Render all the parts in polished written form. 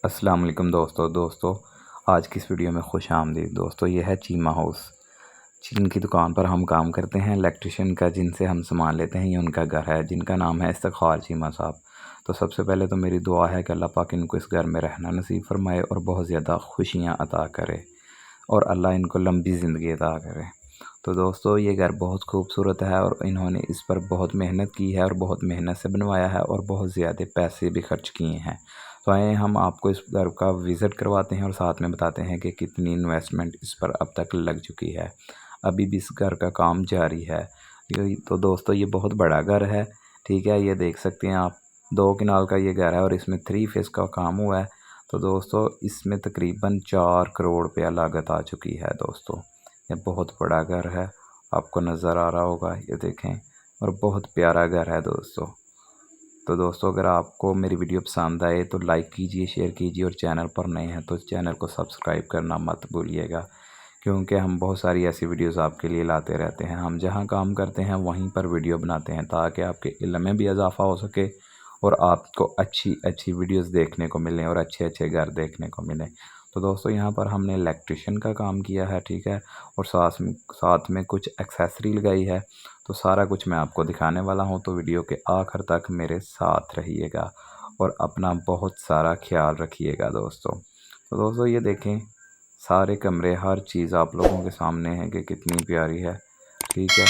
अस्सलाम वालेकुम दोस्तों आज की इस वीडियो में खुश आमदीद। दोस्तों ये है चीमा हाउस, जिनकी दुकान पर हम काम करते हैं, इलेक्ट्रिशियन का जिनसे हम सामान लेते हैं, ये उनका घर है, जिनका नाम है इफ्तिखार चीमा साहब। तो सबसे पहले तो मेरी दुआ है कि अल्लाह पाक इनको इस घर में रहना नसीब फरमाए और बहुत ज़्यादा खुशियाँ अता करे और अल्लाह इनको लंबी ज़िंदगी अता करे। तो दोस्तों ये घर बहुत खूबसूरत है और इन्होंने इस पर बहुत मेहनत की है और बहुत मेहनत से बनवाया है और बहुत ज़्यादा पैसे भी खर्च किए हैं। तो आए हम आपको इस घर का विज़िट करवाते हैं और साथ में बताते हैं कि कितनी इन्वेस्टमेंट इस पर अब तक लग चुकी है। अभी भी इस घर का काम जारी है। तो दोस्तों ये बहुत बड़ा घर है, ठीक है, ये देख सकते हैं आप, 2 कनाल का ये घर है और इसमें 3 फेस का काम हुआ है। तो दोस्तों इसमें तकरीबन 4 करोड़ रुपया लागत आ चुकी है। दोस्तों ये बहुत बड़ा घर है, आपको नज़र आ रहा होगा, ये देखें, और बहुत प्यारा घर है दोस्तों। तो दोस्तों अगर आपको मेरी वीडियो पसंद आए तो लाइक कीजिए, शेयर कीजिए और चैनल पर नए हैं तो चैनल को सब्सक्राइब करना मत भूलिएगा, क्योंकि हम बहुत सारी ऐसी वीडियोस आपके लिए लाते रहते हैं। हम जहां काम करते हैं वहीं पर वीडियो बनाते हैं ताकि आपके इल्म में भी इजाफ़ा हो सके और आपको अच्छी अच्छी वीडियोस देखने को मिलें और अच्छे अच्छे घर देखने को मिलें। तो दोस्तों यहाँ पर हमने इलेक्ट्रिशियन का काम किया है, ठीक है, और साथ में कुछ एक्सेसरी लगाई है। तो सारा कुछ मैं आपको दिखाने वाला हूँ, तो वीडियो के आखिर तक मेरे साथ रहिएगा और अपना बहुत सारा ख्याल रखिएगा दोस्तों। तो दोस्तों ये देखें, सारे कमरे, हर चीज़ आप लोगों के सामने है कि कितनी प्यारी है, ठीक है।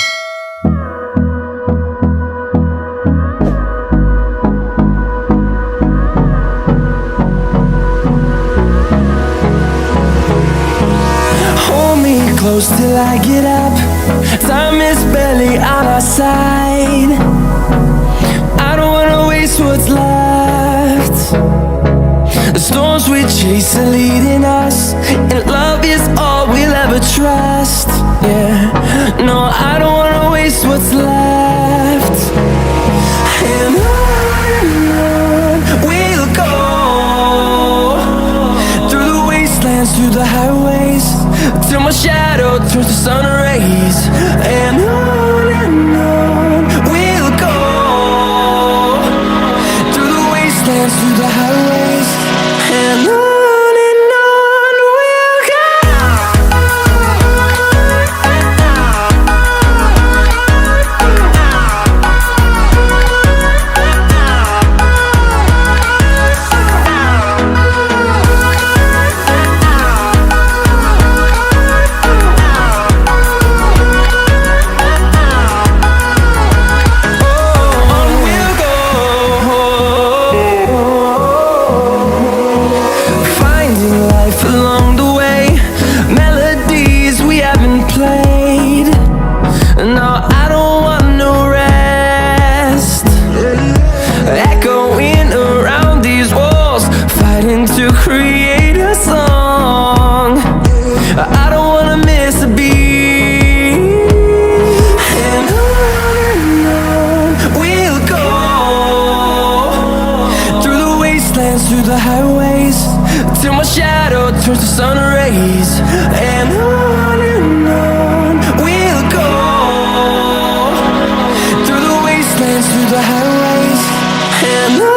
Close till I get up. Time is barely on our side. I don't wanna waste what's left. The storms we chase are leading us, and love is all we'll ever trust. Yeah, no, I don't wanna waste what's left. And on we'll go, through the wastelands, through the highways, till my shadow turns to sun rays. And on we'll go, through the wastelands, through the highways. And on we'll go. To create a song, I don't wanna miss a beat. And on we'll go, through the wastelands, through the highways, till my shadow turns to sun rays. And on we'll go, through the wastelands, through the highways. And on.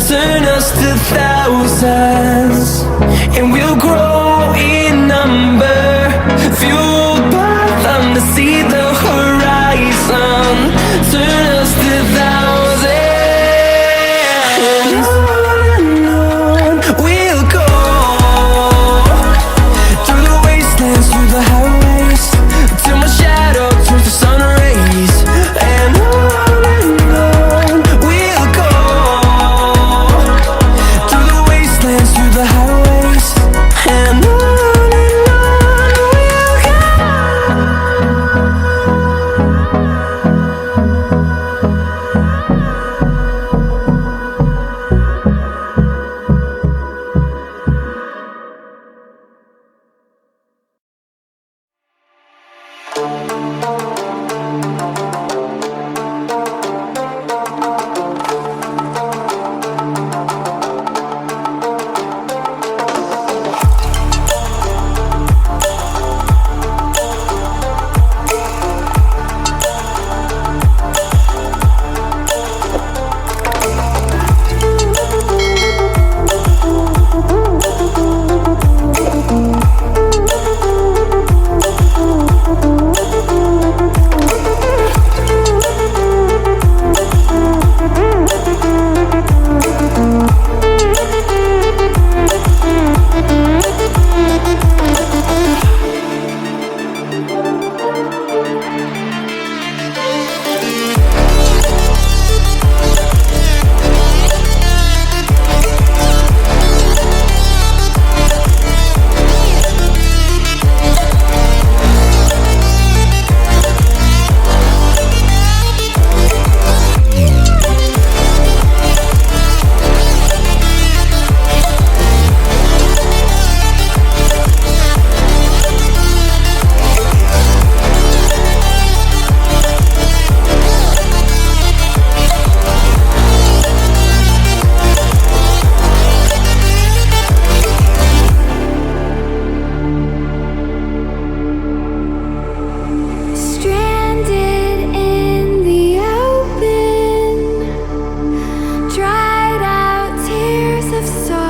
Turn us to thousands, and we'll grow in number, fueled by them to see the horizon. Turn us to thousands, and on we'll go, through the wastelands, through the highways, till my shadow turns to sun rays. And on we'll go, through the of silence.